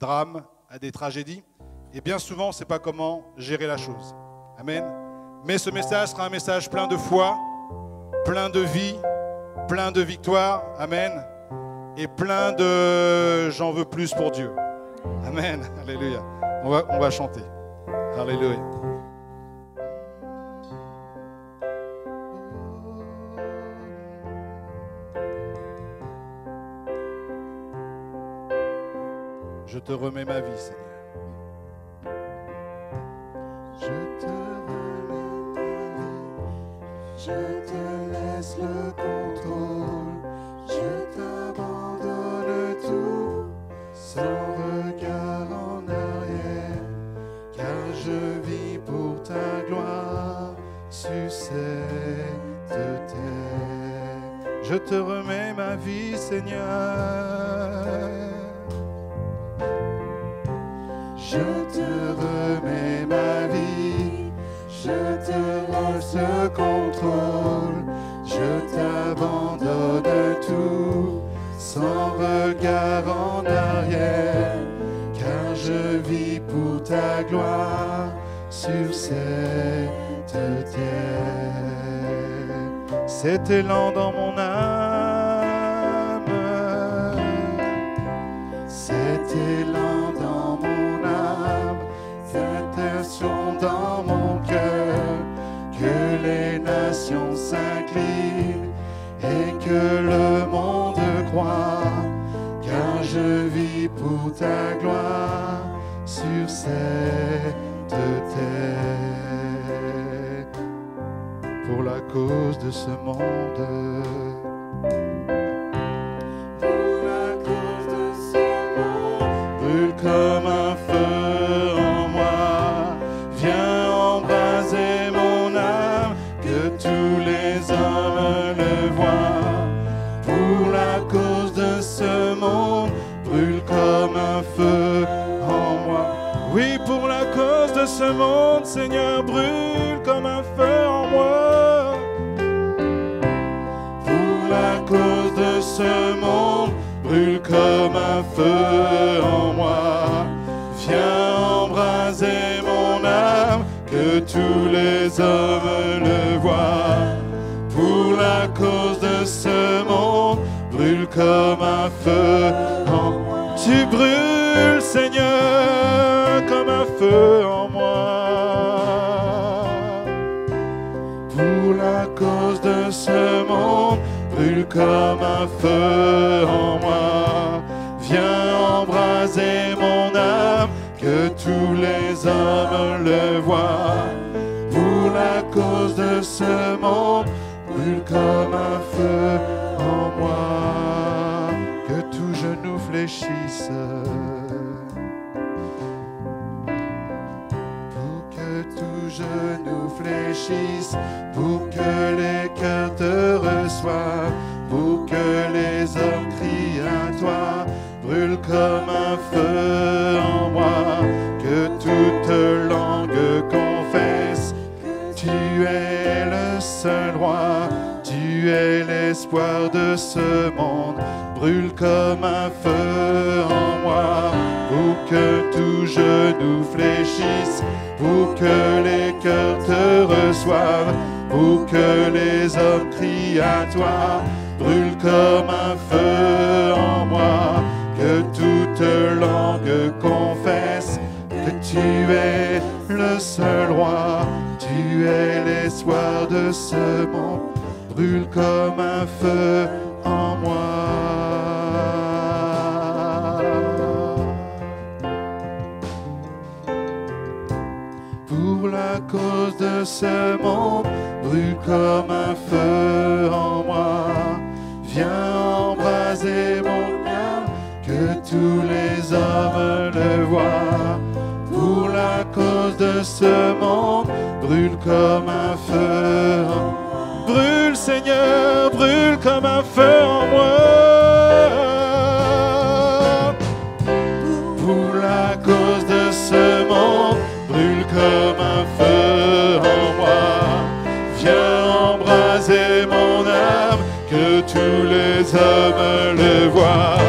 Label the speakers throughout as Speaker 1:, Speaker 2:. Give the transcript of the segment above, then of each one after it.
Speaker 1: drames, à des tragédies. Et bien souvent, c'est pas comment gérer la chose. Amen. Mais ce message sera un message plein de foi, plein de vie, plein de victoire. Amen. Et plein de « j'en veux plus pour Dieu ». Amen. Alléluia. On va chanter. Alléluia. Je te remets ma vie, Seigneur.
Speaker 2: Je te remets ma vie, je te laisse le contrôle, je t'abandonne tout, sans regard en arrière, car je vis pour ta gloire sur cette terre.
Speaker 1: Je te remets ma vie, Seigneur.
Speaker 2: Je te remets ma vie, je te laisse le contrôle, je t'abandonne tout, sans regard en arrière, car je vis pour ta gloire sur cette terre.
Speaker 1: Cet élan dans mon âme,
Speaker 2: cet élan dans mon âme, cette tension dans mon cœur, que les nations s'inclinent et que le monde croit, car je vis pour ta gloire sur cette terre.
Speaker 1: pour la cause de ce monde.
Speaker 2: Brûle comme un feu en moi, viens embraser mon âme, que tous les hommes le voient. Pour la cause de ce monde, brûle comme un feu en moi.
Speaker 1: Oui, pour la cause de ce monde, Seigneur, brûle comme un feu en moi.
Speaker 2: Pour la cause de ce monde, brûle comme un feu en moi. Viens embraser mon âme, que tous les hommes le voient. Pour la cause de ce monde, brûle comme un feu en moi.
Speaker 1: Tu brûles, Seigneur, comme un feu en moi.
Speaker 2: Pour la cause de ce monde, brûle comme un feu en moi. Viens embraser mon âme, que tous les hommes le voient. Pour la cause de ce monde, brûle comme un feu en moi.
Speaker 1: Que tout genou fléchisse.
Speaker 2: Pour que tout genou fléchisse, pour que les cœurs te reçoivent, pour que les hommes crient à toi, brûle comme un feu en moi, que toute langue confesse, tu es le seul roi, tu es l'espoir de ce monde, brûle comme un feu en moi, pour que tout genou fléchisse, pour que les cœurs te reçoivent, pour que les hommes crient à toi, brûle comme un feu en moi, que toute langue confesse que tu es le seul roi, tu es l'espoir de ce monde, brûle comme un feu en moi. Pour la cause de ce monde, brûle comme un feu en moi. Viens embraser mon âme, que tous les hommes le voient. Pour la cause de ce monde, brûle comme un feu en moi.
Speaker 1: Brûle, Seigneur, brûle comme un feu en moi.
Speaker 2: Pour la cause de ce monde, brûle comme un feu en moi. Viens embraser mon âme, que tous les hommes le voient.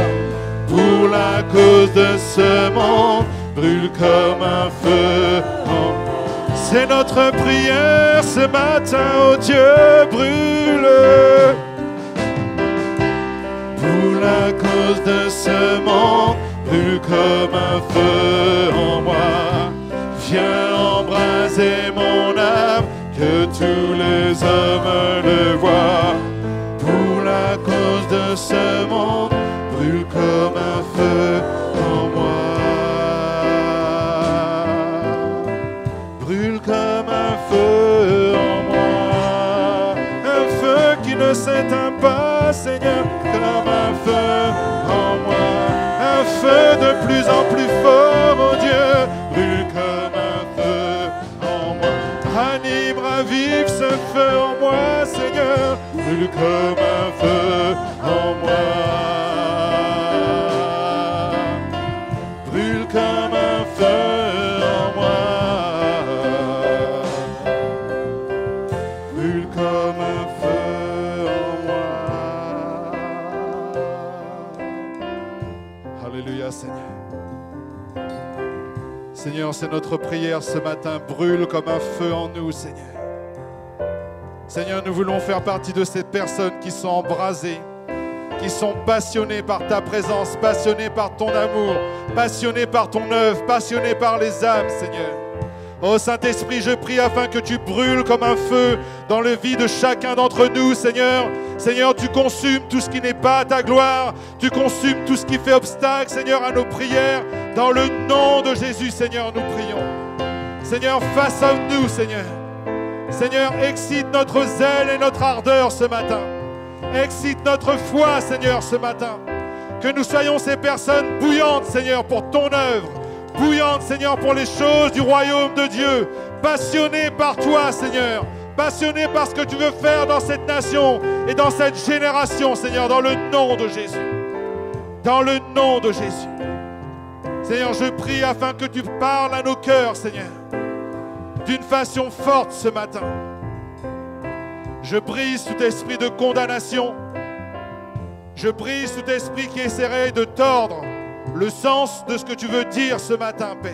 Speaker 2: Pour la cause de ce monde brûle comme un feu. C'est notre prière ce matin, oh Dieu, brûle. Pour la cause de ce monde, brûle comme un feu en moi. Viens embraser mon âme, que tous les hommes le voient. Pour la cause de ce monde, brûle comme un feu en moi. Brûle comme un feu en moi. Un feu qui ne s'éteint pas, Seigneur, comme un feu en moi. Un feu de plus en plus fort, oh Dieu, brûle comme un feu en moi. Anime, ravive ce feu en moi, Seigneur, brûle comme un feu en moi. Brûle comme un feu en moi. Brûle comme un feu en moi. Alléluia, Seigneur. Seigneur, c'est notre prière ce matin. Brûle comme un feu en nous, Seigneur. Seigneur, nous voulons faire partie de ces personnes qui sont embrasées, qui sont passionnées par ta présence, passionnées par ton amour, passionnées par ton œuvre, passionnées par les âmes, Seigneur. Oh Saint-Esprit, je prie afin que tu brûles comme un feu dans le vie de chacun d'entre nous, Seigneur. Seigneur, tu consumes tout ce qui n'est pas à ta gloire. Tu consumes tout ce qui fait obstacle, Seigneur, à nos prières. Dans le nom de Jésus, Seigneur, nous prions. Seigneur, façonne-nous, Seigneur. Seigneur, excite notre zèle et notre ardeur ce matin. Excite notre foi, Seigneur, ce matin. Que nous soyons ces personnes bouillantes, Seigneur, pour ton œuvre. Bouillantes, Seigneur, pour les choses du royaume de Dieu. Passionnées par toi, Seigneur. Passionnées par ce que tu veux faire dans cette nation et dans cette génération, Seigneur, dans le nom de Jésus. Dans le nom de Jésus. Seigneur, je prie afin que tu parles à nos cœurs, Seigneur, d'une façon forte ce matin. Je brise tout esprit de condamnation. Je brise tout esprit qui essaierait de tordre le sens de ce que tu veux dire ce matin, Père.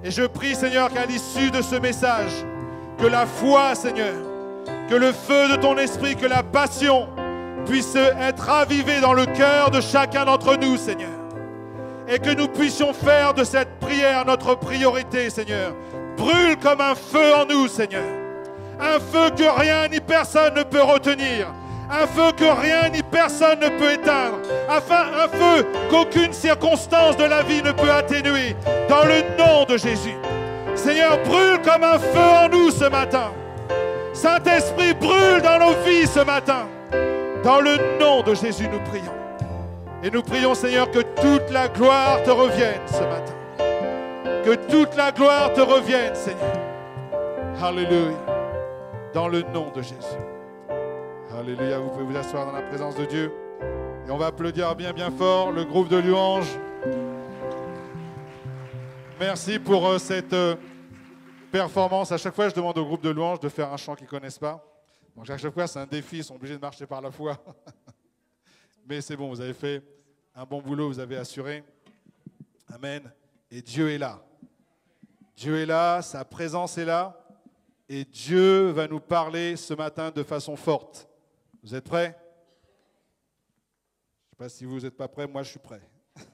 Speaker 2: Et je prie, Seigneur, qu'à l'issue de ce message, que la foi, Seigneur, que le feu de ton esprit, que la passion puisse être ravivée dans le cœur de chacun d'entre nous, Seigneur. Et que nous puissions faire de cette prière notre priorité, Seigneur. Brûle comme un feu en nous, Seigneur. Un feu que rien ni personne ne peut retenir. Un feu que rien ni personne ne peut éteindre. Un feu qu'aucune circonstance de la vie ne peut atténuer. Dans le nom de Jésus. Seigneur, brûle comme un feu en nous ce matin. Saint-Esprit, brûle dans nos vies ce matin. Dans le nom de Jésus, nous prions. Et nous prions, Seigneur, que toute la gloire te revienne ce matin. Que toute la gloire te revienne, Seigneur. Alléluia. Dans le nom de Jésus. Alléluia. Vous pouvez vous asseoir dans la présence de Dieu. Et on va applaudir bien, bien fort le groupe de louanges. Merci pour cette performance. À chaque fois, je demande au groupe de louanges de faire un chant qu'ils ne connaissent pas. Donc à chaque fois, c'est un défi. Ils sont obligés de marcher par la foi. Mais c'est bon, vous avez fait un bon boulot, vous avez assuré. Amen. Et Dieu est là. Dieu est là, sa présence est là. Et Dieu va nous parler ce matin de façon forte. Vous êtes prêts? Je ne sais pas si vous n'êtes pas prêts, moi je suis prêt. Vous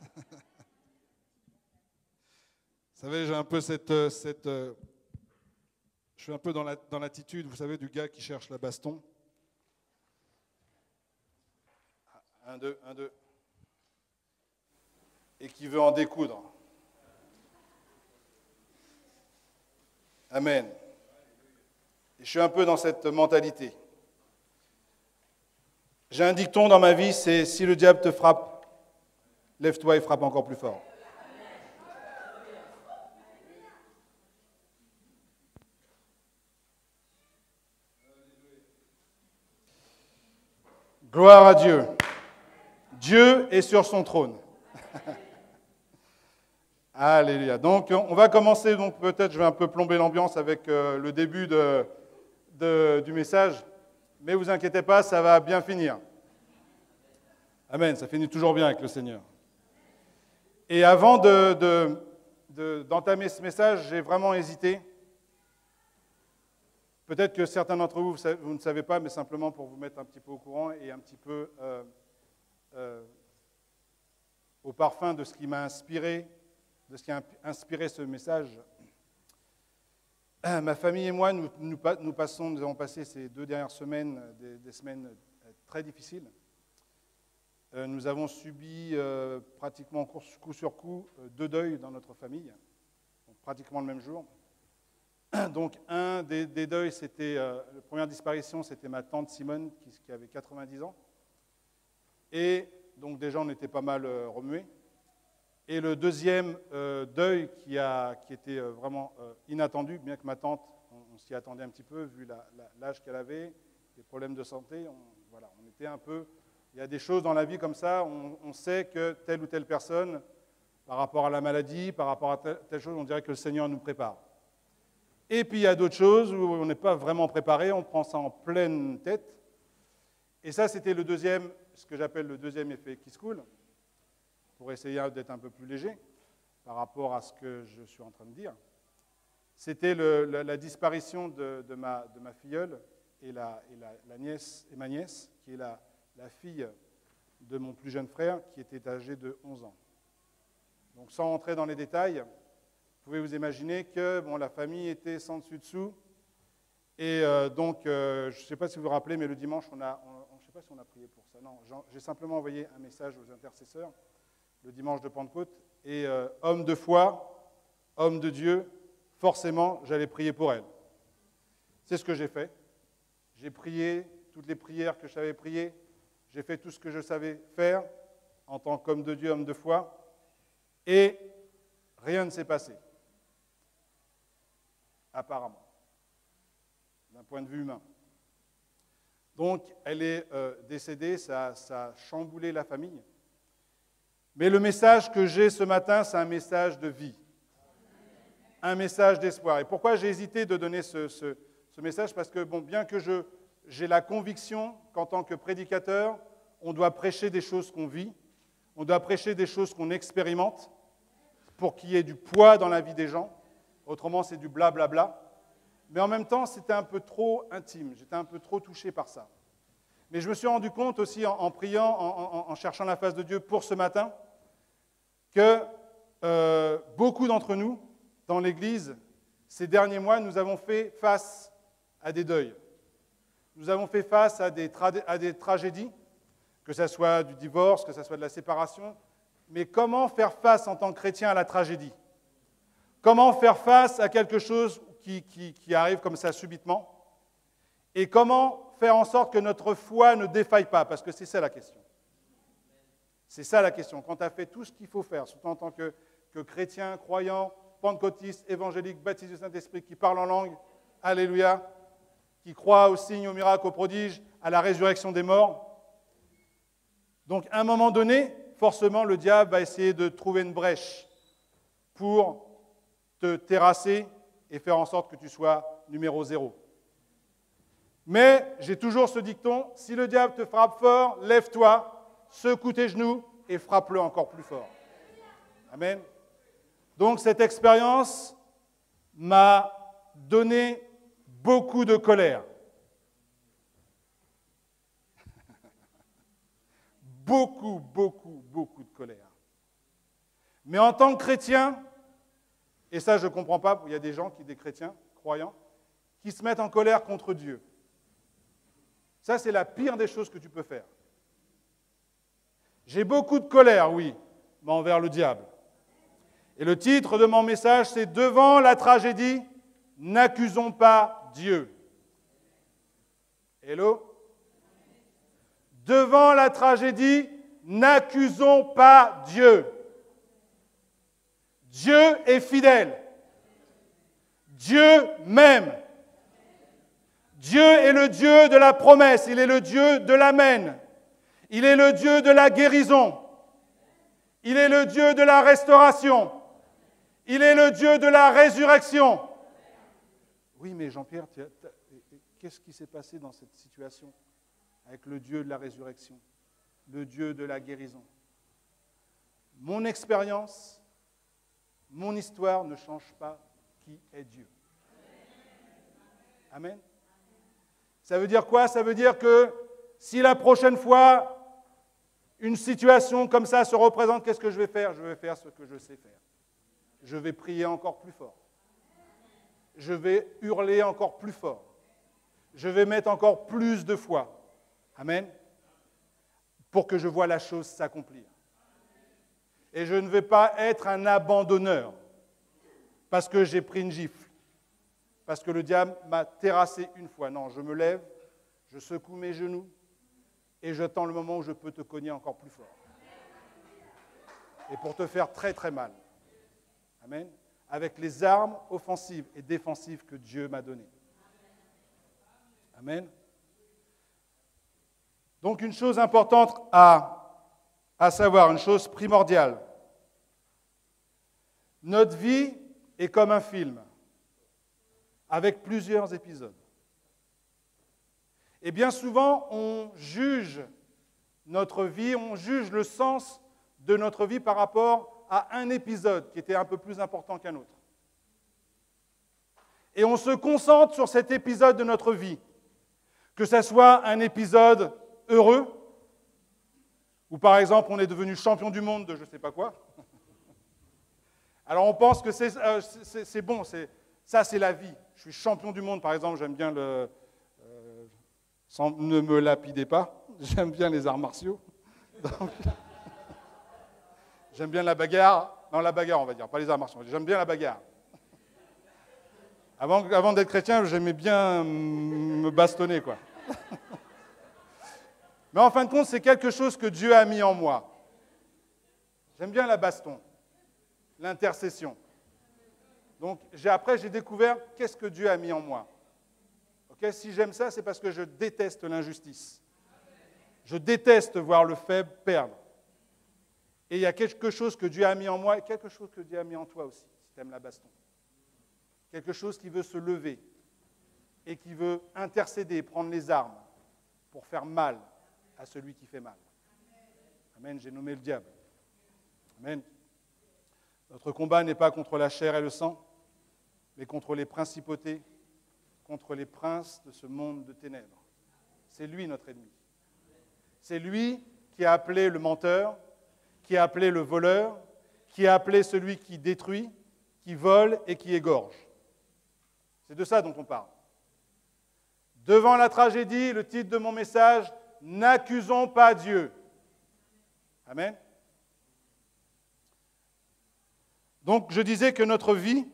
Speaker 2: savez, j'ai un peu je suis un peu dans l'attitude, vous savez, du gars qui cherche la baston. 1, 2, 1, 2. Et qui veut en découdre. Amen. Et je suis un peu dans cette mentalité. J'ai un dicton dans ma vie, c'est si le diable te frappe, lève-toi et frappe encore plus fort. Gloire à Dieu. Dieu est sur son trône. Alléluia. Donc, on va commencer, donc peut-être je vais un peu plomber l'ambiance avec le début du message, mais vous inquiétez pas, ça va bien finir. Amen, ça finit toujours bien avec le Seigneur.
Speaker 1: Et avant d'entamer ce message, j'ai vraiment hésité. Peut-être que certains d'entre vous, vous ne savez pas, mais simplement pour vous mettre un petit peu au courant et un petit peu au parfum de ce qui m'a inspiré, de ce qui a inspiré ce message. Ma famille et moi, nous avons passé ces 2 dernières semaines des semaines très difficiles. Nous avons subi pratiquement coup sur coup 2 deuils dans notre famille, donc pratiquement le même jour. Donc un des deuils, c'était la première disparition, c'était ma tante Simone qui avait 90 ans. Et donc déjà on était pas mal remués. Et le deuxième deuil qui était vraiment inattendu, bien que ma tante, on s'y attendait un petit peu vu l'âge qu'elle avait, les problèmes de santé, on était un peu. Il y a des choses dans la vie comme ça, on sait que telle ou telle personne, par rapport à la maladie, par rapport à telle chose, on dirait que le Seigneur nous prépare. Et puis il y a d'autres choses où on n'est pas vraiment préparé, on prend ça en pleine tête. Et ça, c'était le deuxième, ce que j'appelle le deuxième effet Kiss Cool, pour essayer d'être un peu plus léger par rapport à ce que je suis en train de dire. C'était la disparition de ma filleule et ma nièce, qui est la fille de mon plus jeune frère, qui était âgé de 11 ans. Donc sans rentrer dans les détails, vous pouvez vous imaginer que la famille était sans dessus dessous. Et donc, je ne sais pas si vous vous rappelez, mais le dimanche, je ne sais pas si on a prié pour ça. Non, j'ai simplement envoyé un message aux intercesseurs le dimanche de Pentecôte. Et homme de foi, homme de Dieu, forcément, j'allais prier pour elle. C'est ce que j'ai fait. J'ai prié toutes les prières que je savais prier. J'ai fait tout ce que je savais faire en tant qu'homme de Dieu, homme de foi. Et rien ne s'est passé. Apparemment, d'un point de vue humain. Donc, elle est décédée, ça a chamboulé la famille. Mais le message que j'ai ce matin, c'est un message de vie, un message d'espoir. Et pourquoi j'ai hésité de donner ce message? Parce que, bien que j'ai la conviction qu'en tant que prédicateur, on doit prêcher des choses qu'on vit, on doit prêcher des choses qu'on expérimente pour qu'il y ait du poids dans la vie des gens. Autrement, c'est du blablabla. Mais en même temps, c'était un peu trop intime. J'étais un peu trop touché par ça. Mais je me suis rendu compte aussi en priant, en cherchant la face de Dieu pour ce matin, que beaucoup d'entre nous, dans l'Église, ces derniers mois, nous avons fait face à des deuils. Nous avons fait face à des tragédies, que ce soit du divorce, que ce soit de la séparation. Mais comment faire face en tant que chrétien à la tragédie? Comment faire face à quelque chose qui arrive comme ça subitement? Et comment faire en sorte que notre foi ne défaille pas? Parce que c'est ça la question. C'est ça la question. Quand tu as fait tout ce qu'il faut faire, surtout en tant que chrétien, croyant, pentecôtiste, évangélique, baptisé du Saint-Esprit, qui parle en langue, alléluia, qui croit aux signes, aux miracles, aux prodiges, à la résurrection des morts. Donc, à un moment donné, forcément, le diable va essayer de trouver une brèche pour te terrasser et faire en sorte que tu sois numéro 0. Mais j'ai toujours ce dicton, si le diable te frappe fort, lève-toi, secoue tes genoux et frappe-le encore plus fort. Amen. Donc cette expérience m'a donné beaucoup de colère. Beaucoup de colère. Mais en tant que chrétien, et ça je ne comprends pas, il y a des gens, des chrétiens, croyants, qui se mettent en colère contre Dieu. Ça, c'est la pire des choses que tu peux faire. J'ai beaucoup de colère, oui, mais envers le diable. Et le titre de mon message, c'est « Devant la tragédie, n'accusons pas Dieu ». Hello? Devant la tragédie, n'accusons pas Dieu. Dieu est fidèle. Dieu m'aime. Dieu est le Dieu de la promesse, il est le Dieu de l'amen. Il est le Dieu de la guérison. Il est le Dieu de la restauration. Il est le Dieu de la résurrection. Oui, mais Jean-Pierre, qu'est-ce qui s'est passé dans cette situation avec le Dieu de la résurrection, le Dieu de la guérison? mon expérience, mon histoire ne change pas qui est Dieu. Amen. Ça veut dire quoi? Ça veut dire que si la prochaine fois, une situation comme ça se représente, qu'est-ce que je vais faire? Je vais faire ce que je sais faire. Je vais prier encore plus fort. Je vais hurler encore plus fort. Je vais mettre encore plus de foi. Amen. Pour que je voie la chose s'accomplir. Et je ne vais pas être un abandonneur parce que j'ai pris une gifle, parce que le diable m'a terrassé une fois. Non, je me lève, je secoue mes genoux et j'attends le moment où je peux te cogner encore plus fort. Et pour te faire très très mal. Amen. Avec les armes offensives et défensives que Dieu m'a données. Amen. Donc une chose importante à savoir, une chose primordiale. Notre vie est comme un film, avec plusieurs épisodes. Et bien souvent, on juge notre vie, on juge le sens de notre vie par rapport à un épisode qui était un peu plus important qu'un autre. Et on se concentre sur cet épisode de notre vie, que ce soit un épisode heureux, où par exemple on est devenu champion du monde de je ne sais pas quoi. Alors on pense que c'est bon, ça c'est la vie. Je suis champion du monde, par exemple, j'aime bien le... ne me lapidez pas, j'aime bien les arts martiaux. Donc, j'aime bien la bagarre. Non, la bagarre on va dire, pas les arts martiaux. J'aime bien la bagarre. Avant d'être chrétien, j'aimais bien me bastonner, quoi. Mais en fin de compte, c'est quelque chose que Dieu a mis en moi. J'aime bien la baston, l'intercession. Donc après, j'ai découvert qu'est-ce que Dieu a mis en moi. Okay? Si j'aime ça, c'est parce que je déteste l'injustice. Je déteste voir le faible perdre. Et il y a quelque chose que Dieu a mis en moi et quelque chose que Dieu a mis en toi aussi, si tu aimes la baston. Quelque chose qui veut se lever et qui veut intercéder, prendre les armes pour faire mal à celui qui fait mal. Amen, j'ai nommé le diable. Amen. Notre combat n'est pas contre la chair et le sang, mais contre les principautés, contre les princes de ce monde de ténèbres. C'est lui notre ennemi. C'est lui qui a appelé le menteur, qui a appelé le voleur, qui a appelé celui qui détruit, qui vole et qui égorge. C'est de ça dont on parle. Devant la tragédie, le titre de mon message, « N'accusons pas Dieu ». Amen. Donc, je disais que notre vie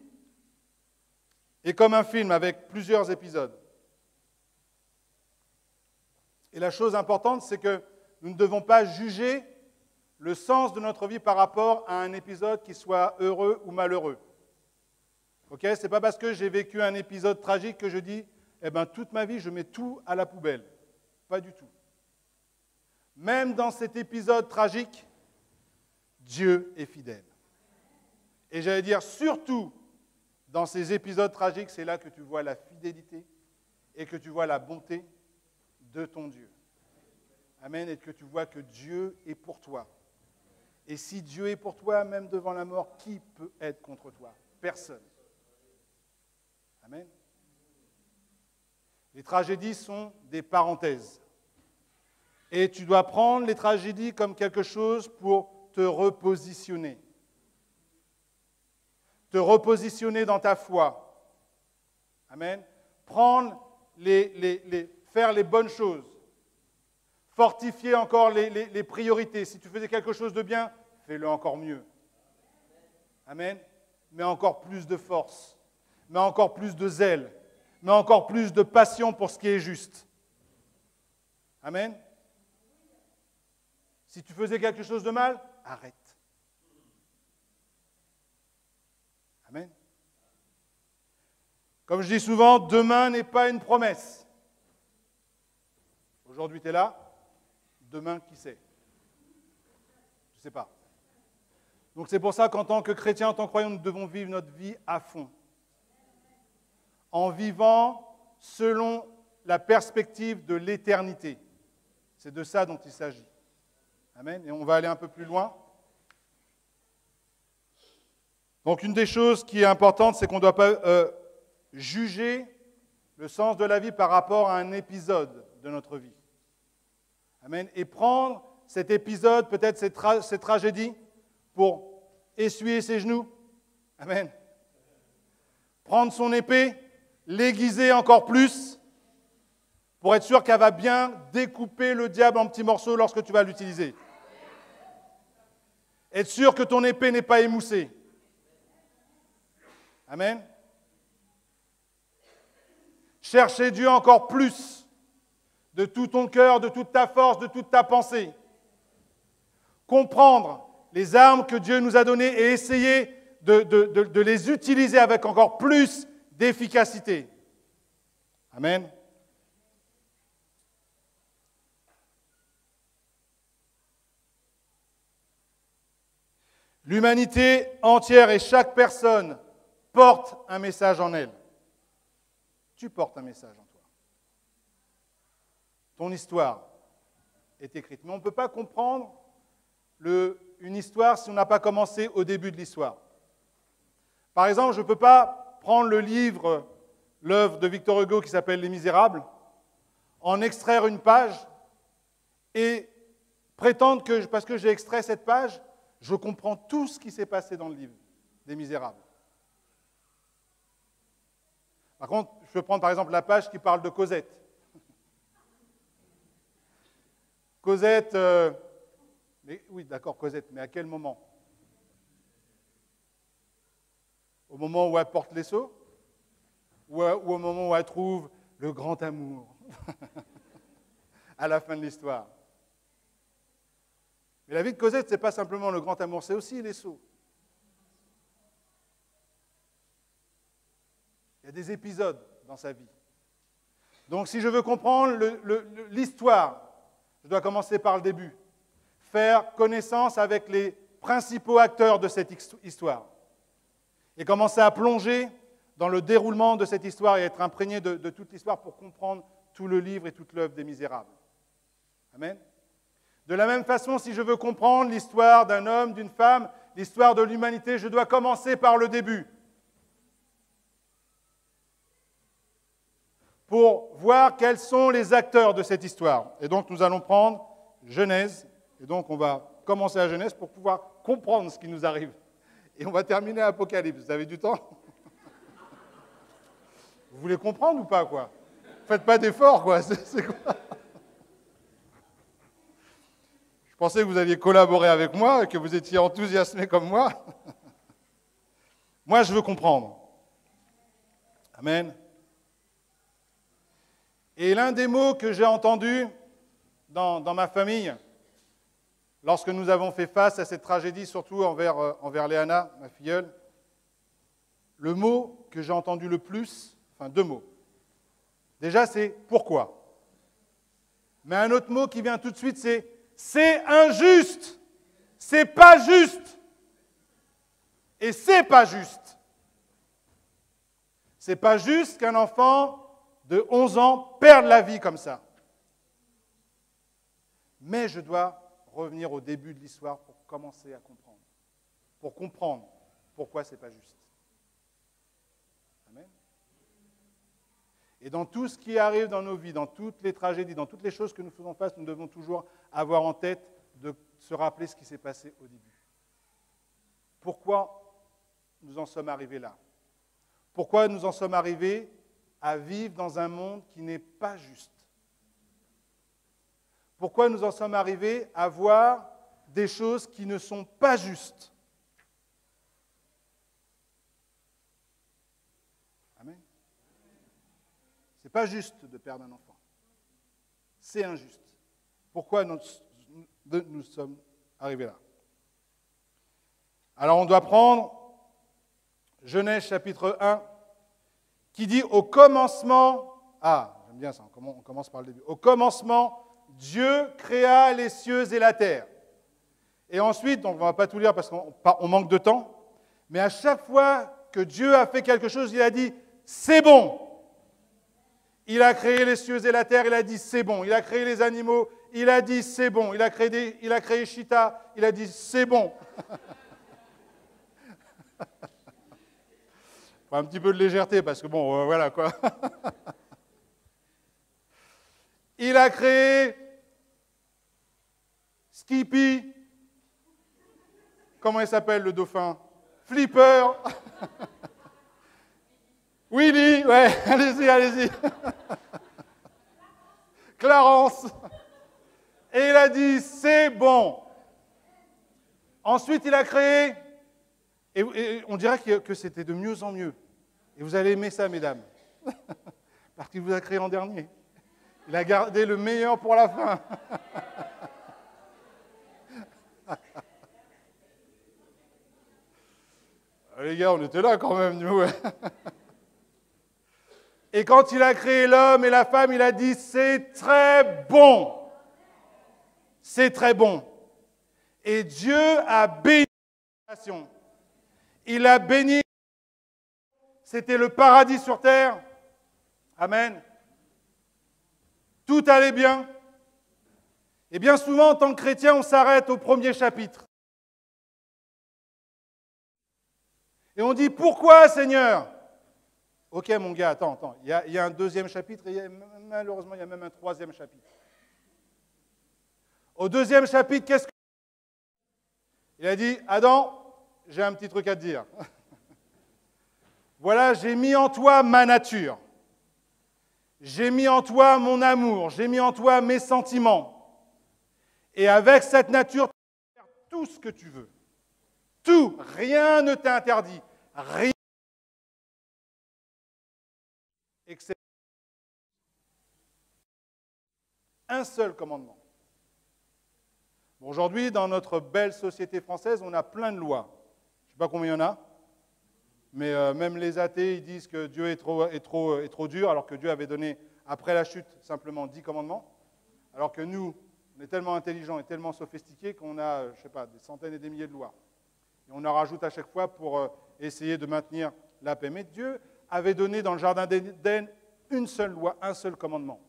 Speaker 1: est comme un film avec plusieurs épisodes. Et la chose importante, c'est que nous ne devons pas juger le sens de notre vie par rapport à un épisode qui soit heureux ou malheureux. Okay? Ce n'est pas parce que j'ai vécu un épisode tragique que je dis « Eh bien, toute ma vie, je mets tout à la poubelle ». Pas du tout. Même dans cet épisode tragique, Dieu est fidèle. Et j'allais dire, surtout dans ces épisodes tragiques, c'est là que tu vois la fidélité et que tu vois la bonté de ton Dieu. Amen. Et que tu vois que Dieu est pour toi. Et si Dieu est pour toi, même devant la mort, qui peut être contre toi? Personne. Amen. Les tragédies sont des parenthèses. Et tu dois prendre les tragédies comme quelque chose pour te repositionner. Te repositionner dans ta foi. Amen. Faire les bonnes choses. Fortifier encore les priorités. Si tu faisais quelque chose de bien, fais-le encore mieux. Amen. Mets encore plus de force. Mets encore plus de zèle. Mets encore plus de passion pour ce qui est juste. Amen. Si tu faisais quelque chose de mal, arrête. Amen. Comme je dis souvent, demain n'est pas une promesse. Aujourd'hui, tu es là. Demain, qui sait? Je ne sais pas. Donc c'est pour ça qu'en tant que chrétiens, en tant que croyants, nous devons vivre notre vie à fond. En vivant selon la perspective de l'éternité. C'est de ça dont il s'agit. Amen. Et on va aller un peu plus loin. Donc une des choses qui est importante, c'est qu'on ne doit pas juger le sens de la vie par rapport à un épisode de notre vie. Amen. Et prendre cet épisode, peut-être cette tragédie, pour essuyer ses genoux. Amen. Prendre son épée, l'aiguiser encore plus, pour être sûr qu'elle va bien découper le diable en petits morceaux lorsque tu vas l'utiliser. Être sûr que ton épée n'est pas émoussée. Amen. Chercher Dieu encore plus, de tout ton cœur, de toute ta force, de toute ta pensée. Comprendre les armes que Dieu nous a données et essayer de les utiliser avec encore plus d'efficacité. Amen. L'humanité entière et chaque personne porte un message en elle. Tu portes un message en toi. Ton histoire est écrite. Mais on ne peut pas comprendre une histoire si on n'a pas commencé au début de l'histoire. Par exemple, je ne peux pas prendre l'œuvre de Victor Hugo qui s'appelle Les Misérables, en extraire une page et prétendre que, parce que j'ai extrait cette page, je comprends tout ce qui s'est passé dans le livre des Misérables. Par contre, je peux prendre par exemple la page qui parle de Cosette. Cosette, oui d'accord, Cosette, mais à quel moment? Au moment où elle porte les seaux? Ou au moment où elle trouve le grand amour à la fin de l'histoire? Mais la vie de Cosette, ce n'est pas simplement le grand amour, c'est aussi les seaux. Il y a des épisodes dans sa vie. Donc si je veux comprendre l'histoire, je dois commencer par le début. Faire connaissance avec les principaux acteurs de cette histoire. Et commencer à plonger dans le déroulement de cette histoire et être imprégné de toute l'histoire pour comprendre tout le livre et toute l'œuvre des Misérables. Amen. De la même façon, si je veux comprendre l'histoire d'un homme, d'une femme, l'histoire de l'humanité, je dois commencer par le début. Pour voir quels sont les acteurs de cette histoire. Et donc nous allons prendre Genèse, et donc on va commencer à Genèse pour pouvoir comprendre ce qui nous arrive. Et on va terminer à Apocalypse. Vous avez du temps? Vous voulez comprendre ou pas, quoi? Faites pas d'efforts, quoi. C'est quoi? Je pensais que vous alliez collaborer avec moi et que vous étiez enthousiasmés comme moi. Moi, je veux comprendre. Amen. Et l'un des mots que j'ai entendu dans ma famille, lorsque nous avons fait face à cette tragédie, surtout envers Léana, ma filleule, le mot que j'ai entendu le plus, enfin 2 mots. Déjà, c'est « pourquoi ». Mais un autre mot qui vient tout de suite, c'est injuste, c'est pas juste. Et c'est pas juste. C'est pas juste qu'un enfant de 11 ans perde la vie comme ça. Mais je dois revenir au début de l'histoire pour commencer à comprendre. Pour comprendre pourquoi c'est pas juste. Amen. Et dans tout ce qui arrive dans nos vies, dans toutes les tragédies, dans toutes les choses que nous faisons face, nous devons toujours avoir en tête de se rappeler ce qui s'est passé au début. Pourquoi nous en sommes arrivés là? Pourquoi nous en sommes arrivés à vivre dans un monde qui n'est pas juste? Pourquoi nous en sommes arrivés à voir des choses qui ne sont pas justes? Amen. Ce n'est pas juste de perdre un enfant. C'est injuste. Pourquoi nous sommes arrivés là? Alors on doit prendre Genèse chapitre 1, qui dit au commencement, j'aime bien ça, on commence par le début. Au commencement, Dieu créa les cieux et la terre. Et ensuite, donc on ne va pas tout lire parce qu'on manque de temps, mais à chaque fois que Dieu a fait quelque chose, il a dit c'est bon. Il a créé les cieux et la terre, il a dit c'est bon. Il a créé les animaux, il a dit c'est bon. Il a créé Chita, il a dit c'est bon. Faut un petit peu de légèreté parce que bon, voilà quoi. Il a créé Skippy. Comment il s'appelle le dauphin? Flipper. Willy, ouais, allez-y, allez-y. Clarence. Et il a dit, c'est bon. Ensuite, il a créé, et on dirait que c'était de mieux en mieux. Et vous allez aimer ça, mesdames. Parce qu'il vous a créé en dernier. Il a gardé le meilleur pour la fin. Les gars, on était là quand même, nous. Et quand il a créé l'homme et la femme, il a dit, c'est très bon. C'est très bon. Et Dieu a béni la création. Il a béni. C'était le paradis sur terre. Amen. Tout allait bien. Et bien souvent, en tant que chrétien, on s'arrête au premier chapitre. Et on dit, pourquoi, Seigneur? Ok, mon gars, attends. Il y a un deuxième chapitre et malheureusement, il y a même un troisième chapitre. Au deuxième chapitre, qu'est-ce que... Il a dit, Adam, j'ai un petit truc à te dire. Voilà, j'ai mis en toi ma nature. J'ai mis en toi mon amour. J'ai mis en toi mes sentiments. Et avec cette nature, tu peux faire tout ce que tu veux. Tout, rien ne t'est interdit. Rien. Excepté un seul commandement. Bon, aujourd'hui, dans notre belle société française, on a plein de lois. Je ne sais pas combien il y en a, mais même les athées, ils disent que Dieu est trop dur, alors que Dieu avait donné, après la chute, simplement 10 commandements, alors que nous, on est tellement intelligents et tellement sophistiqués qu'on a, je ne sais pas, des centaines et des milliers de lois. Et on en rajoute à chaque fois pour essayer de maintenir la paix. Mais Dieu avait donné dans le jardin d'Éden une seule loi, un seul commandement.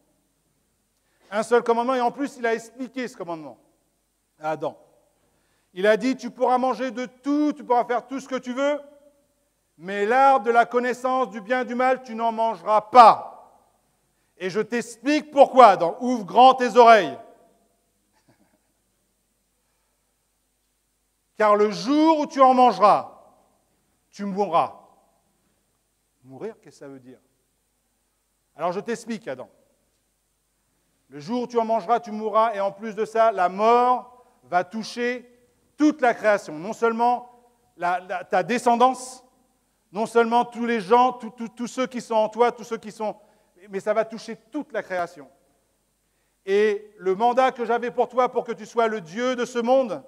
Speaker 1: Un seul commandement, et en plus, il a expliqué ce commandement à Adam. Il a dit, tu pourras manger de tout, tu pourras faire tout ce que tu veux, mais l'arbre de la connaissance du bien et du mal, tu n'en mangeras pas. Et je t'explique pourquoi, Adam. Ouvre grand tes oreilles. Car le jour où tu en mangeras, tu mourras. Mourir, qu'est-ce que ça veut dire? Alors je t'explique, Adam. Le jour où tu en mangeras, tu mourras, et en plus de ça, la mort va toucher toute la création. Non seulement ta descendance, non seulement tous les gens, tous ceux qui sont en toi, tous ceux qui sont... Mais ça va toucher toute la création. Et le mandat que j'avais pour toi, pour que tu sois le Dieu de ce monde,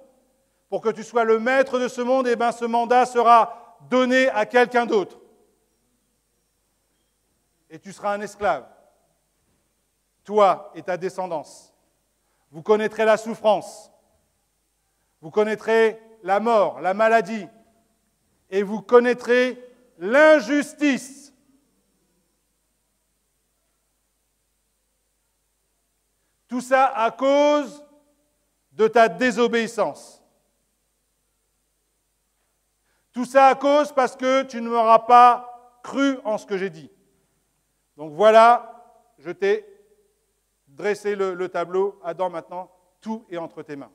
Speaker 1: pour que tu sois le maître de ce monde, eh bien ce mandat sera donné à quelqu'un d'autre. Et tu seras un esclave. Toi et ta descendance. Vous connaîtrez la souffrance. Vous connaîtrez la mort, la maladie. Et vous connaîtrez l'injustice. Tout ça à cause de ta désobéissance. Tout ça à cause parce que tu ne m'auras pas cru en ce que j'ai dit. Donc voilà, je t'ai dressé le tableau. Adam, maintenant, tout est entre tes mains.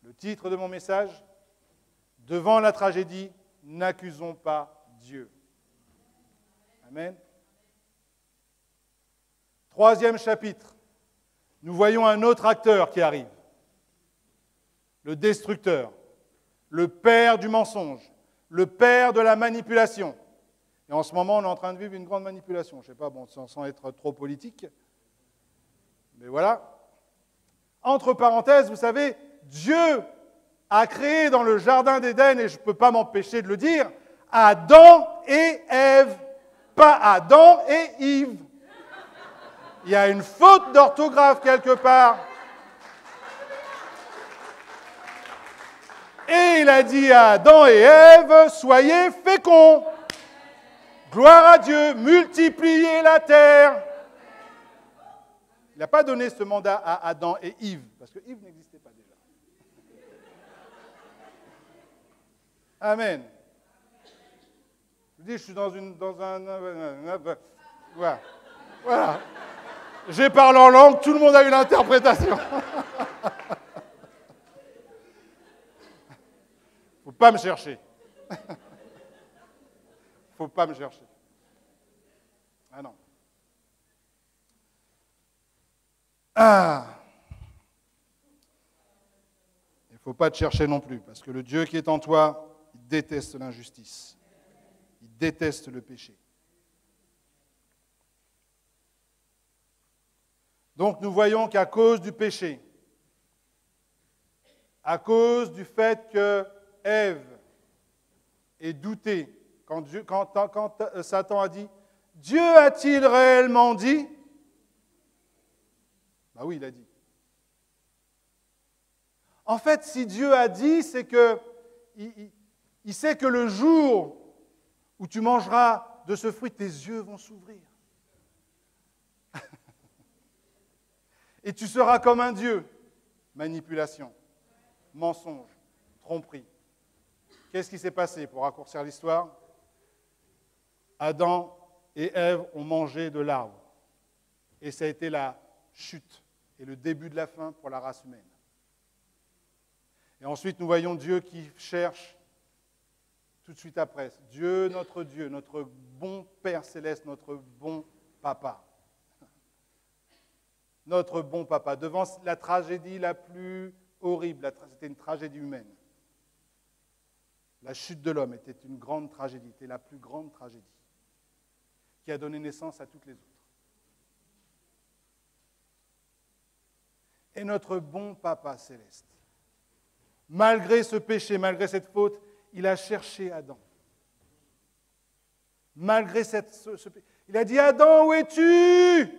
Speaker 1: Le titre de mon message, devant la tragédie, n'accusons pas Dieu. Amen. Troisième chapitre, nous voyons un autre acteur qui arrive. Le destructeur, le père du mensonge, le père de la manipulation. Et en ce moment, on est en train de vivre une grande manipulation. Je ne sais pas, bon, sans être trop politique, mais voilà. Entre parenthèses, vous savez, Dieu a créé dans le jardin d'Éden, et je ne peux pas m'empêcher de le dire, Adam et Ève, pas Adam et Yves. Il y a une faute d'orthographe quelque part. Et il a dit à Adam et Ève, soyez féconds. Gloire à Dieu, multipliez la terre. Il n'a pas donné ce mandat à Adam et Yves, parce que Yves n'existait pas déjà. Amen. Je dis, je suis dans un... Voilà. Voilà. J'ai parlé en langue, tout le monde a eu l'interprétation. Faut pas me chercher. Faut pas me chercher. Ah non. Ah. Il ne faut pas te chercher non plus, parce que le Dieu qui est en toi, il déteste l'injustice. Il déteste le péché. Donc nous voyons qu'à cause du péché, à cause du fait que Ève ait douté, quand Satan a dit « Dieu a-t-il réellement dit ?» Ben oui, il a dit. En fait, si Dieu a dit, c'est que il sait que le jour où tu mangeras de ce fruit, tes yeux vont s'ouvrir. Et tu seras comme un Dieu. Manipulation, mensonge, tromperie. Qu'est-ce qui s'est passé pour raccourcir l'histoire? Adam et Ève ont mangé de l'arbre. Et ça a été la chute et le début de la fin pour la race humaine. Et ensuite, nous voyons Dieu qui cherche tout de suite après. Dieu, notre bon Père céleste, notre bon papa. Notre bon papa, devant la tragédie la plus horrible, c'était une tragédie humaine. La chute de l'homme était une grande tragédie, était la plus grande tragédie, qui a donné naissance à toutes les autres. Et notre bon papa céleste, malgré ce péché, malgré cette faute, il a cherché Adam. Malgré ce péché, il a dit « Adam, où es-tu »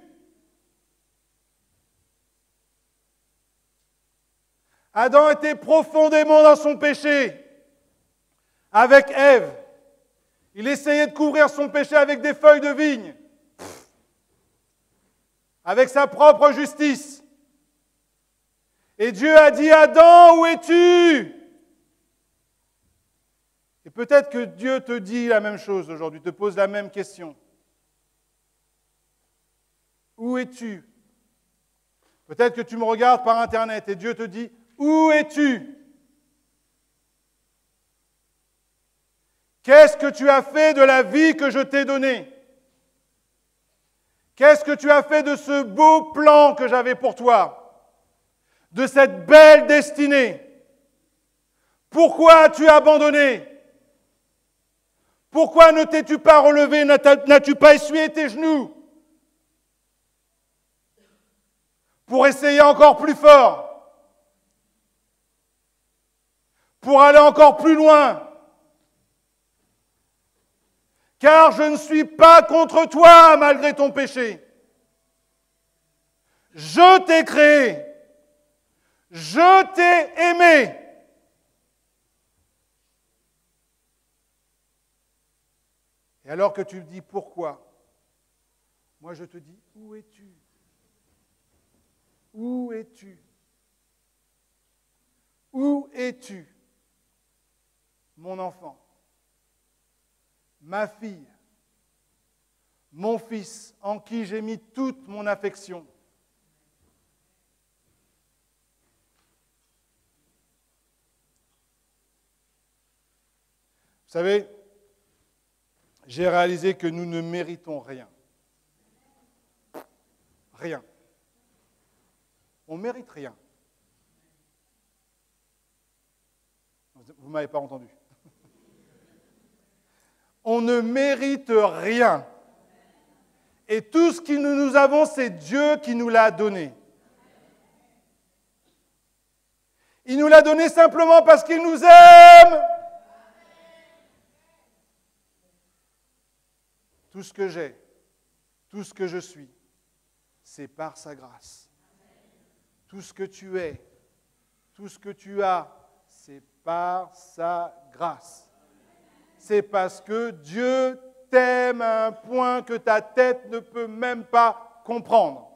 Speaker 1: Adam était profondément dans son péché. Avec Ève, il essayait de couvrir son péché avec des feuilles de vigne, avec sa propre justice. Et Dieu a dit, Adam, où es-tu? Et peut-être que Dieu te dit la même chose aujourd'hui, te pose la même question. Où es-tu? Peut-être que tu me regardes par Internet et Dieu te dit, où es-tu? Qu'est-ce que tu as fait de la vie que je t'ai donnée? Qu'est-ce que tu as fait de ce beau plan que j'avais pour toi? De cette belle destinée? Pourquoi as-tu abandonné? Pourquoi ne t'es-tu pas relevé? N'as-tu pas essuyé tes genoux? Pour essayer encore plus fort? Pour aller encore plus loin? Car je ne suis pas contre toi malgré ton péché. Je t'ai créé. Je t'ai aimé. Et alors que tu me dis pourquoi, moi je te dis, où es-tu? Où es-tu? Où es-tu, mon enfant? Ma fille, mon fils, en qui j'ai mis toute mon affection. Vous savez, j'ai réalisé que nous ne méritons rien. Rien. On ne mérite rien. Vous ne m'avez pas entendu. On ne mérite rien. Et tout ce que nous avons, c'est Dieu qui nous l'a donné. Il nous l'a donné simplement parce qu'il nous aime. Tout ce que j'ai, tout ce que je suis, c'est par sa grâce. Tout ce que tu es, tout ce que tu as, c'est par sa grâce. C'est parce que Dieu t'aime à un point que ta tête ne peut même pas comprendre.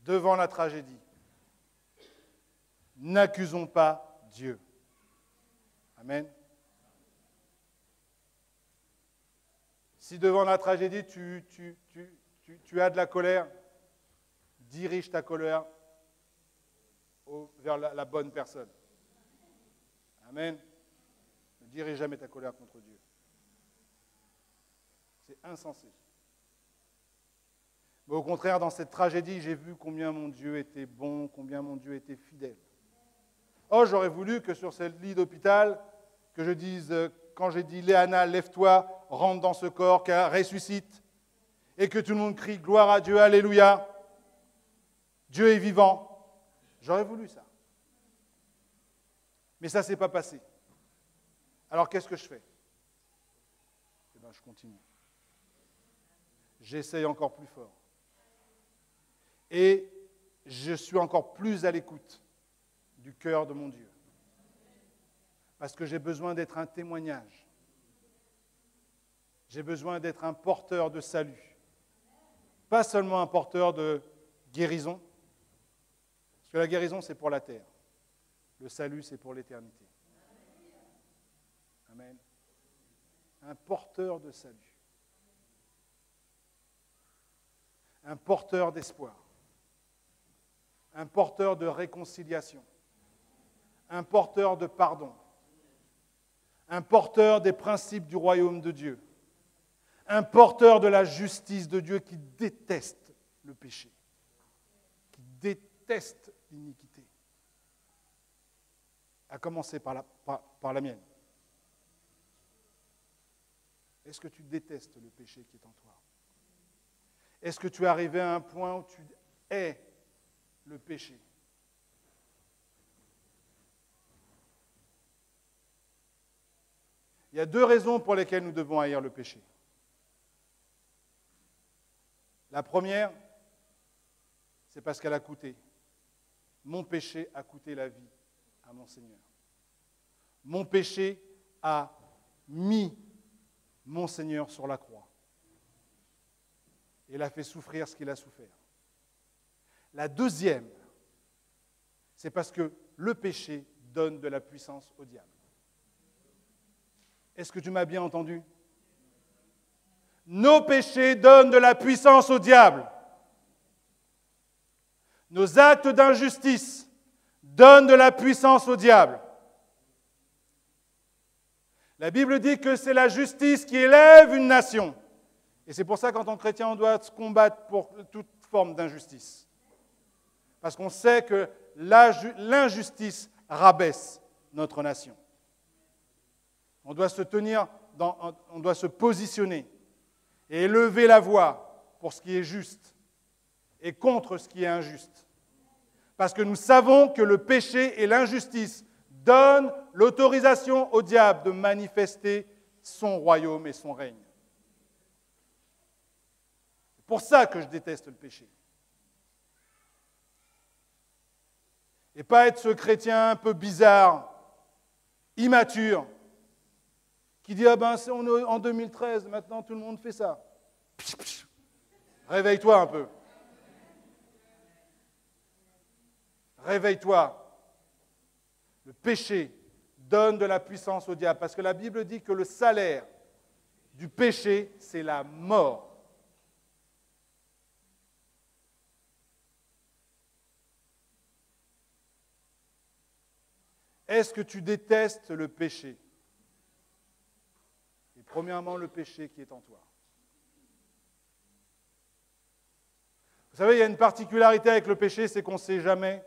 Speaker 1: devant la tragédie, n'accusons pas Dieu. Amen. Si devant la tragédie, tu as de la colère, dirige ta colère vers la bonne personne. Amen. Ne dirige jamais ta colère contre Dieu. C'est insensé. Mais au contraire, dans cette tragédie, j'ai vu combien mon Dieu était bon, combien mon Dieu était fidèle. Oh, j'aurais voulu que sur ce lit d'hôpital, que je dise, quand j'ai dit « Léana, lève-toi, rentre dans ce corps, car ressuscite », et que tout le monde crie « Gloire à Dieu, Alléluia ». Dieu est vivant. J'aurais voulu ça. Mais ça ne s'est pas passé. Alors qu'est-ce que je fais? Eh bien, je continue. J'essaye encore plus fort. Et je suis encore plus à l'écoute du cœur de mon Dieu. Parce que j'ai besoin d'être un témoignage. J'ai besoin d'être un porteur de salut. Pas seulement un porteur de guérison. Parce que la guérison, c'est pour la terre. Le salut, c'est pour l'éternité. Amen. Un porteur de salut. Un porteur d'espoir. Un porteur de réconciliation. Un porteur de pardon. Un porteur des principes du royaume de Dieu. Un porteur de la justice de Dieu qui déteste le péché. Qui déteste l'iniquité. À commencer par la mienne. Est-ce que tu détestes le péché qui est en toi? Est-ce que tu es arrivé à un point où tu hais le péché? Il y a deux raisons pour lesquelles nous devons haïr le péché. La première, c'est parce qu'elle a coûté. Mon péché a coûté la vie à mon Seigneur. Mon péché a mis mon Seigneur sur la croix. Et l'a fait souffrir ce qu'il a souffert. La deuxième, c'est parce que le péché donne de la puissance au diable. Est-ce que tu m'as bien entendu? Nos péchés donnent de la puissance au diable. Nos actes d'injustice donnent de la puissance au diable. La Bible dit que c'est la justice qui élève une nation. Et c'est pour ça qu'en tant que chrétien, on doit se combattre pour toute forme d'injustice. Parce qu'on sait que l'injustice rabaisse notre nation. On doit se tenir, on doit se positionner et élever la voix pour ce qui est juste et contre ce qui est injuste. Parce que nous savons que le péché et l'injustice donnent l'autorisation au diable de manifester son royaume et son règne. C'est pour ça que je déteste le péché. Et pas être ce chrétien un peu bizarre, immature, qui dit « Ah ben, on est en 2013, maintenant tout le monde fait ça. » Réveille-toi un peu. Réveille-toi. Le péché donne de la puissance au diable, parce que la Bible dit que le salaire du péché, c'est la mort. Est-ce que tu détestes le péché? Et premièrement, le péché qui est en toi. Vous savez, il y a une particularité avec le péché, c'est qu'on ne sait jamais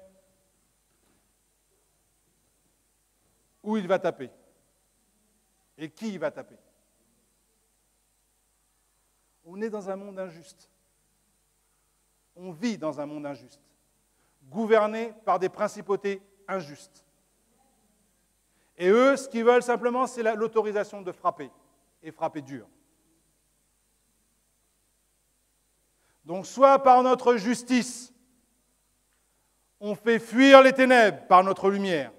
Speaker 1: où il va taper et qui il va taper. On est dans un monde injuste. On vit dans un monde injuste, gouverné par des principautés injustes. Et eux, ce qu'ils veulent simplement, c'est l'autorisation de frapper, et frapper dur. Donc, soit par notre justice, on fait fuir les ténèbres par notre lumière,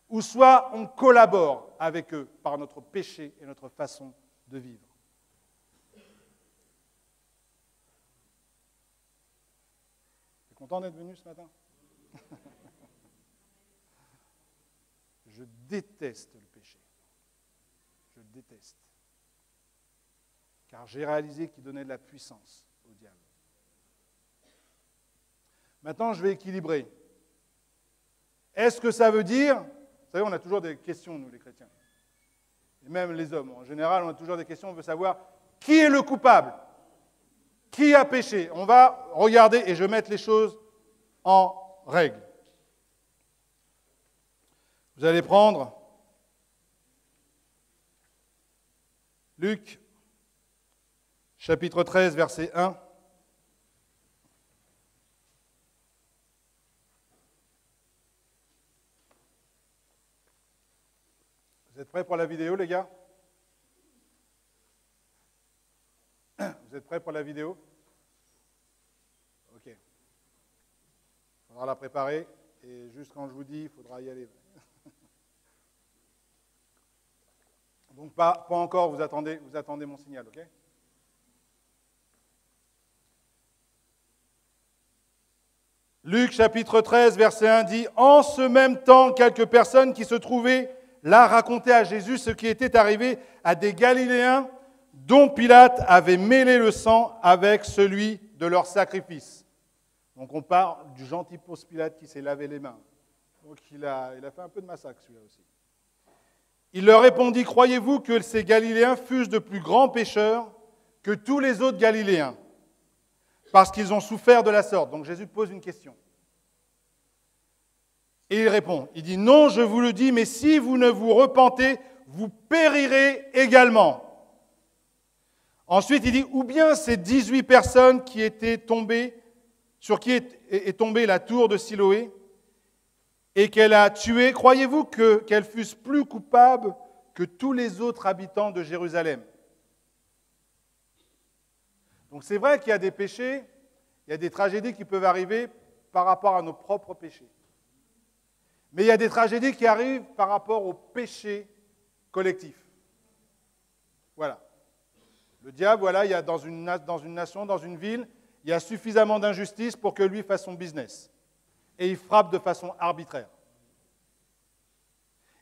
Speaker 1: ou soit on collabore avec eux par notre péché et notre façon de vivre. Content d'être venu ce matin? Je déteste le péché. Je le déteste. Car j'ai réalisé qu'il donnait de la puissance au diable. Maintenant, je vais équilibrer. Est-ce que ça veut dire... Vous savez, on a toujours des questions, nous, les chrétiens. Et même les hommes. En général, on a toujours des questions. On veut savoir qui est le coupable? Qui a péché? On va regarder et je vais mettre les choses en règle. Vous allez prendre Luc, chapitre 13, verset 1. Vous êtes prêts pour la vidéo, les gars? Vous êtes prêts pour la vidéo? Ok. Il faudra la préparer et juste quand je vous dis, il faudra y aller. Donc pas encore, vous attendez mon signal, ok? Luc chapitre 13, verset 1 dit « En ce même temps, quelques personnes qui se trouvaient là racontaient à Jésus ce qui était arrivé à des Galiléens dont Pilate avait mêlé le sang avec celui de leur sacrifice. » Donc on parle du gentil Ponce Pilate qui s'est lavé les mains. Donc il a fait un peu de massacre celui-là aussi. Il leur répondit, « Croyez-vous que ces Galiléens fussent de plus grands pécheurs que tous les autres Galiléens, parce qu'ils ont souffert de la sorte ?» Donc Jésus pose une question. Et il répond, il dit, « Non, je vous le dis, mais si vous ne vous repentez, vous périrez également. » Ensuite, il dit, « Ou bien ces 18 personnes qui étaient tombées, sur qui est tombée la tour de Siloé, et qu'elle a tué, croyez-vous qu'elles fussent plus coupables que tous les autres habitants de Jérusalem? » Donc c'est vrai qu'il y a des péchés, il y a des tragédies qui peuvent arriver par rapport à nos propres péchés. Mais il y a des tragédies qui arrivent par rapport au péché collectif. Voilà. Le diable, voilà, il y a dans une nation, dans une ville, il y a suffisamment d'injustice pour que lui fasse son business. Et il frappe de façon arbitraire.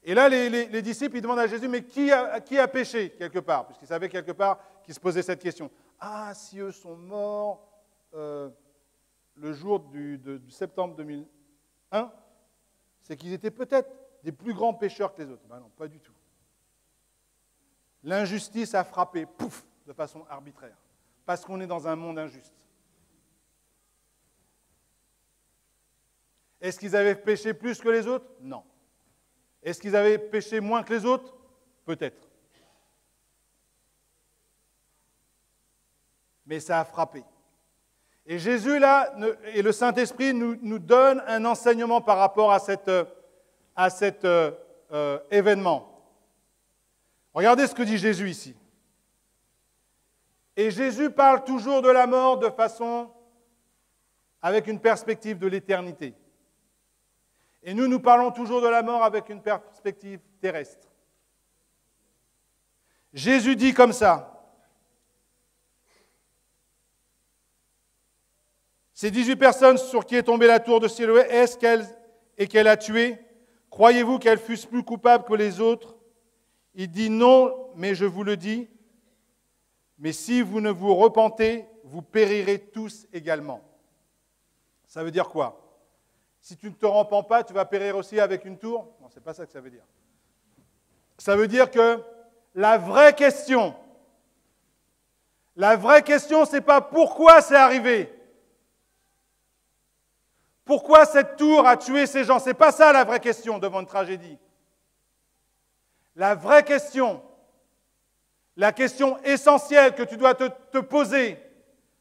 Speaker 1: Et là, les disciples, ils demandent à Jésus, mais qui a péché quelque part? Puisqu'ils savaient quelque part qu'ils se posaient cette question. Ah, si eux sont morts le jour de septembre 2001, c'est qu'ils étaient peut-être des plus grands pécheurs que les autres. Ben non, pas du tout. L'injustice a frappé, pouf, de façon arbitraire. Parce qu'on est dans un monde injuste. Est-ce qu'ils avaient péché plus que les autres? Non. Est-ce qu'ils avaient péché moins que les autres? Peut-être. Mais ça a frappé. Et Jésus, là, et le Saint-Esprit nous donne un enseignement par rapport à cet événement. Regardez ce que dit Jésus ici. Et Jésus parle toujours de la mort de façon avec une perspective de l'éternité. Et nous parlons toujours de la mort avec une perspective terrestre. Jésus dit comme ça, ces 18 personnes sur qui est tombée la tour de Siloé, est-ce qu'elle a tué? Croyez-vous qu'elles fussent plus coupables que les autres? Il dit non, mais je vous le dis, mais si vous ne vous repentez, vous périrez tous également. Ça veut dire quoi? Si tu ne te repens pas, tu vas périr aussi avec une tour? Non, ce n'est pas ça que ça veut dire. Ça veut dire que la vraie question, ce n'est pas pourquoi c'est arrivé. Pourquoi cette tour a tué ces gens? Ce n'est pas ça la vraie question devant une tragédie. La vraie question, la question essentielle que tu dois te poser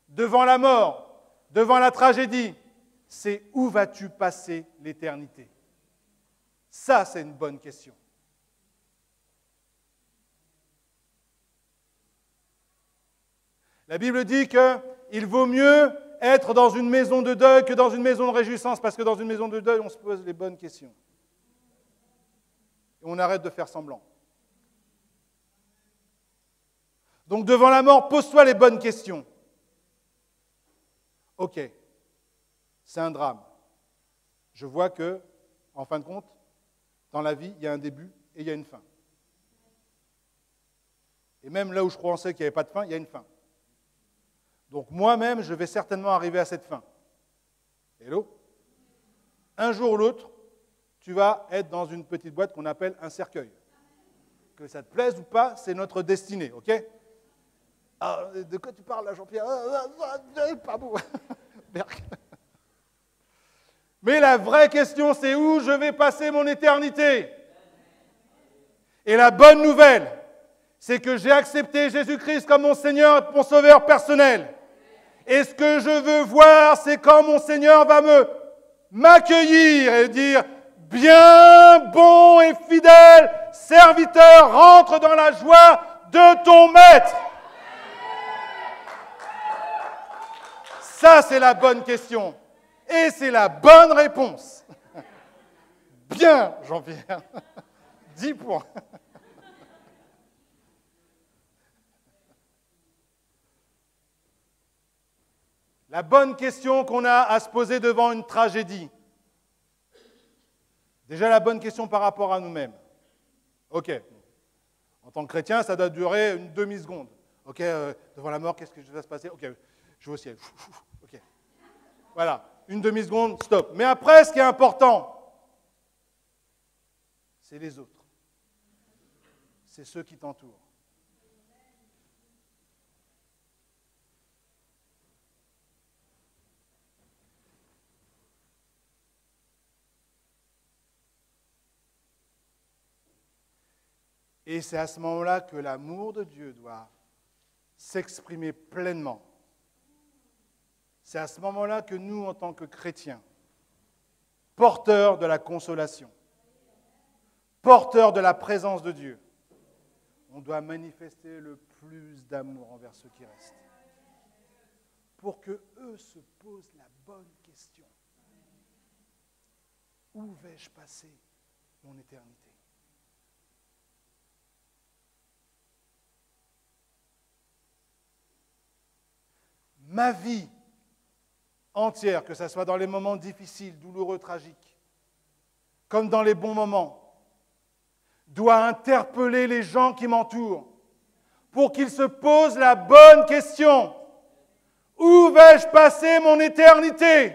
Speaker 1: devant la mort, devant la tragédie, c'est où vas-tu passer l'éternité? Ça, c'est une bonne question. La Bible dit qu'il vaut mieux être dans une maison de deuil que dans une maison de réjouissance, parce que dans une maison de deuil, on se pose les bonnes questions. Et on arrête de faire semblant. Donc devant la mort, pose-toi les bonnes questions. Ok. c'est un drame. Je vois que, en fin de compte, dans la vie, il y a un début et il y a une fin. Et même là où je pensais qu'il n'y avait pas de fin, il y a une fin. Donc moi-même, je vais certainement arriver à cette fin. Hello? Un jour ou l'autre, tu vas être dans une petite boîte qu'on appelle un cercueil. Que ça te plaise ou pas, c'est notre destinée, ok? Ah, de quoi tu parles là, Jean-Pierre? Pardon. Mais la vraie question, c'est où je vais passer mon éternité? Et la bonne nouvelle, c'est que j'ai accepté Jésus-Christ comme mon Seigneur et mon Sauveur personnel. Et ce que je veux voir, c'est quand mon Seigneur va m'accueillir et dire « Bien, bon et fidèle serviteur, rentre dans la joie de ton maître ». Ça, c'est la bonne question. Et c'est la bonne réponse. Bien, Jean-Pierre. 10 points. La bonne question qu'on a à se poser devant une tragédie. Déjà la bonne question par rapport à nous-mêmes. Ok. En tant que chrétien, ça doit durer une demi-seconde. Ok, devant la mort, qu'est-ce que va se passer? Ok, je vais au ciel. Ok. Voilà, une demi-seconde, stop. Mais après, ce qui est important, c'est les autres. C'est ceux qui t'entourent. Et c'est à ce moment-là que l'amour de Dieu doit s'exprimer pleinement. C'est à ce moment-là que nous, en tant que chrétiens, porteurs de la consolation, porteurs de la présence de Dieu, on doit manifester le plus d'amour envers ceux qui restent. Pour qu'eux se posent la bonne question. Où vais-je passer mon éternité? Ma vie entière, que ce soit dans les moments difficiles, douloureux, tragiques, comme dans les bons moments, doit interpeller les gens qui m'entourent pour qu'ils se posent la bonne question. Où vais-je passer mon éternité?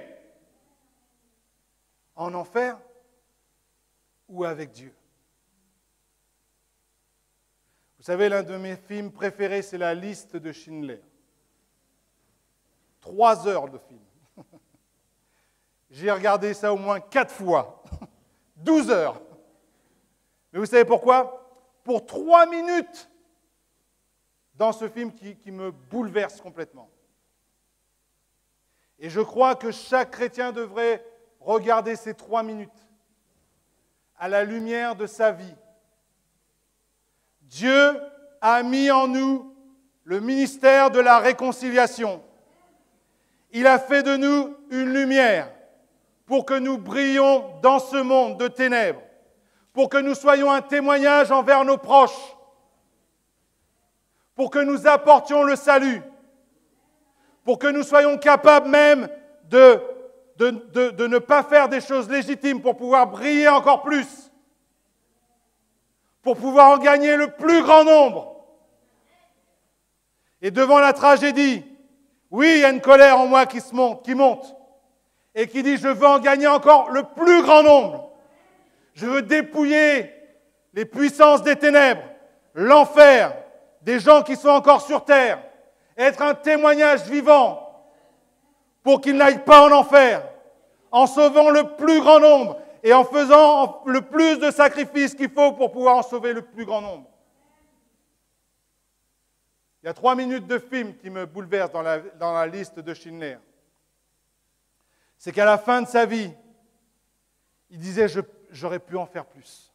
Speaker 1: En enfer ou avec Dieu? Vous savez, l'un de mes films préférés, c'est La liste de Schindler. 3 heures de film. J'ai regardé ça au moins 4 fois. 12 heures. Mais vous savez pourquoi? Pour 3 minutes dans ce film qui me bouleverse complètement. Et je crois que chaque chrétien devrait regarder ces 3 minutes à la lumière de sa vie. Dieu a mis en nous le ministère de la réconciliation. Il a fait de nous une lumière pour que nous brillions dans ce monde de ténèbres, pour que nous soyons un témoignage envers nos proches, pour que nous apportions le salut, pour que nous soyons capables même de ne pas faire des choses légitimes pour pouvoir briller encore plus, pour pouvoir en gagner le plus grand nombre. Et devant la tragédie, oui, il y a une colère en moi qui monte, et qui dit « Je veux en gagner encore le plus grand nombre. Je veux dépouiller les puissances des ténèbres, l'enfer, des gens qui sont encore sur terre, être un témoignage vivant pour qu'ils n'aillent pas en enfer, en sauvant le plus grand nombre et en faisant le plus de sacrifices qu'il faut pour pouvoir en sauver le plus grand nombre. » Il y a 3 minutes de film qui me bouleversent dans la liste de Schindler. C'est qu'à la fin de sa vie, il disait « J'aurais pu en faire plus ».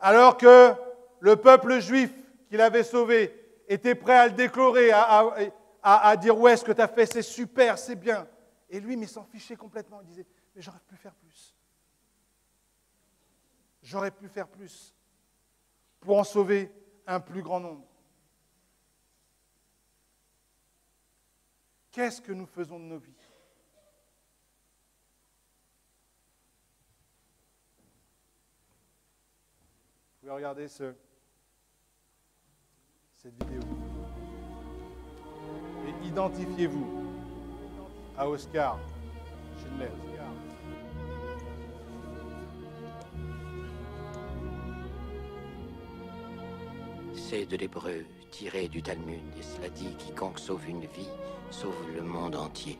Speaker 1: Alors que le peuple juif qu'il avait sauvé était prêt à le déclarer, à dire « Ouais, ce que tu as fait, c'est super, c'est bien ». Et lui, mais il s'en fichait complètement. Il disait « Mais j'aurais pu faire plus. J'aurais pu faire plus pour en sauver un plus grand nombre. » Qu'est-ce que nous faisons de nos vies? regarder cette vidéo. Et identifiez-vous à Oscar Schindler.
Speaker 3: C'est de l'hébreu, tiré du Talmud, et cela dit « Quiconque sauve une vie, sauve le monde entier ».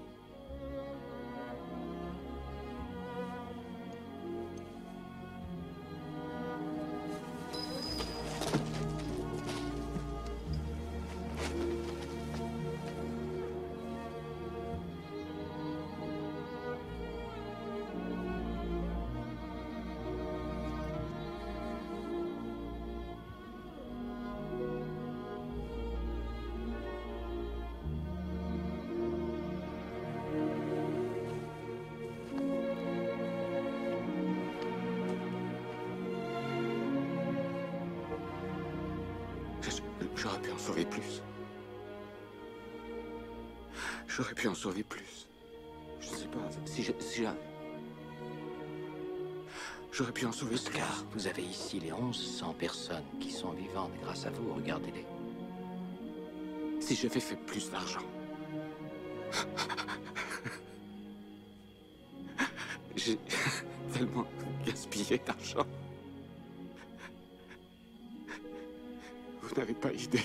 Speaker 4: J'aurais pu en sauver plus. J'aurais pu en sauver plus. Je ne sais pas si j'aurais pu en sauver plus.
Speaker 3: Oscar, vous avez ici les 1100 personnes qui sont vivantes grâce à vous. Regardez-les.
Speaker 4: Si j'avais fait plus d'argent. J'ai tellement gaspillé d'argent. Vous n'avez pas idée.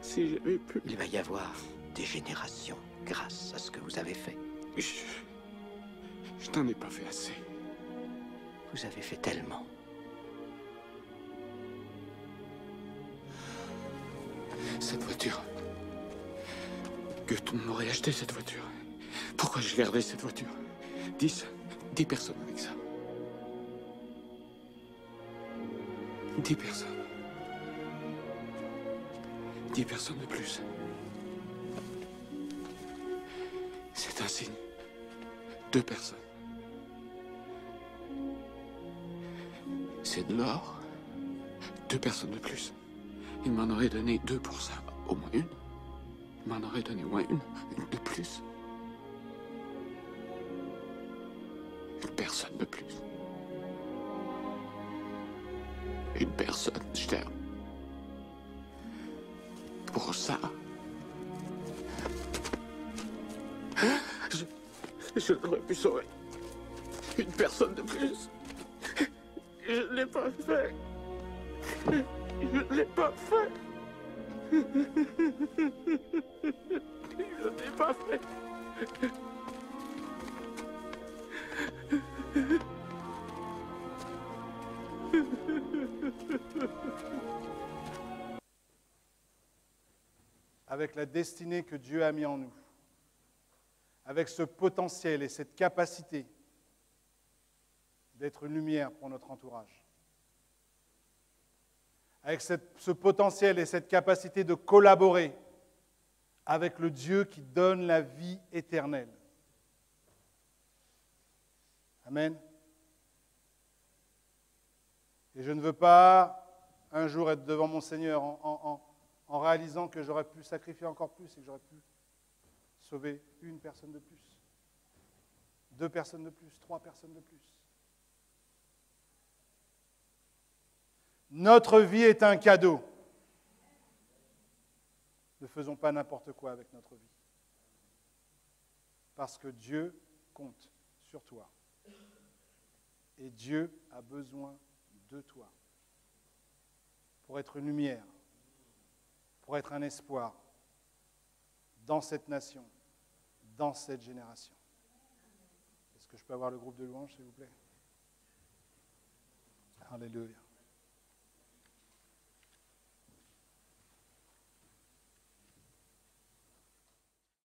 Speaker 4: Si j'avais pu...
Speaker 3: Il va y avoir des générations grâce à ce que vous avez fait.
Speaker 4: Je n'en ai pas fait assez.
Speaker 3: Vous avez fait tellement.
Speaker 4: Cette voiture. Que tout m'aurait acheté cette voiture. Pourquoi j'ai gardé cette voiture? 10 personnes avec ça. 10 personnes. 10 personnes de plus. C'est un signe. 2 personnes. C'est de l'or. 2 personnes de plus. Il m'en aurait donné 2 pour ça. Au moins une. Il m'en aurait donné au moins une de plus. Une personne de plus. Une personne, cher. Pour ça. Je n'aurais pu sauver une personne de plus. Je ne l'ai pas fait. Je ne l'ai pas fait. Je ne l'ai pas fait.
Speaker 1: Avec la destinée que Dieu a mis en nous, avec ce potentiel et cette capacité d'être une lumière pour notre entourage, avec ce potentiel et cette capacité de collaborer avec le Dieu qui donne la vie éternelle. Amen. Et je ne veux pas un jour être devant mon Seigneur en réalisant que j'aurais pu sacrifier encore plus et que j'aurais pu sauver une personne de plus, 2 personnes de plus, 3 personnes de plus. Notre vie est un cadeau. Ne faisons pas n'importe quoi avec notre vie. Parce que Dieu compte sur toi. Et Dieu a besoin de toi pour être une lumière, pour être un espoir dans cette nation, dans cette génération. Est-ce que je peux avoir le groupe de louanges, s'il vous plaît? Alléluia.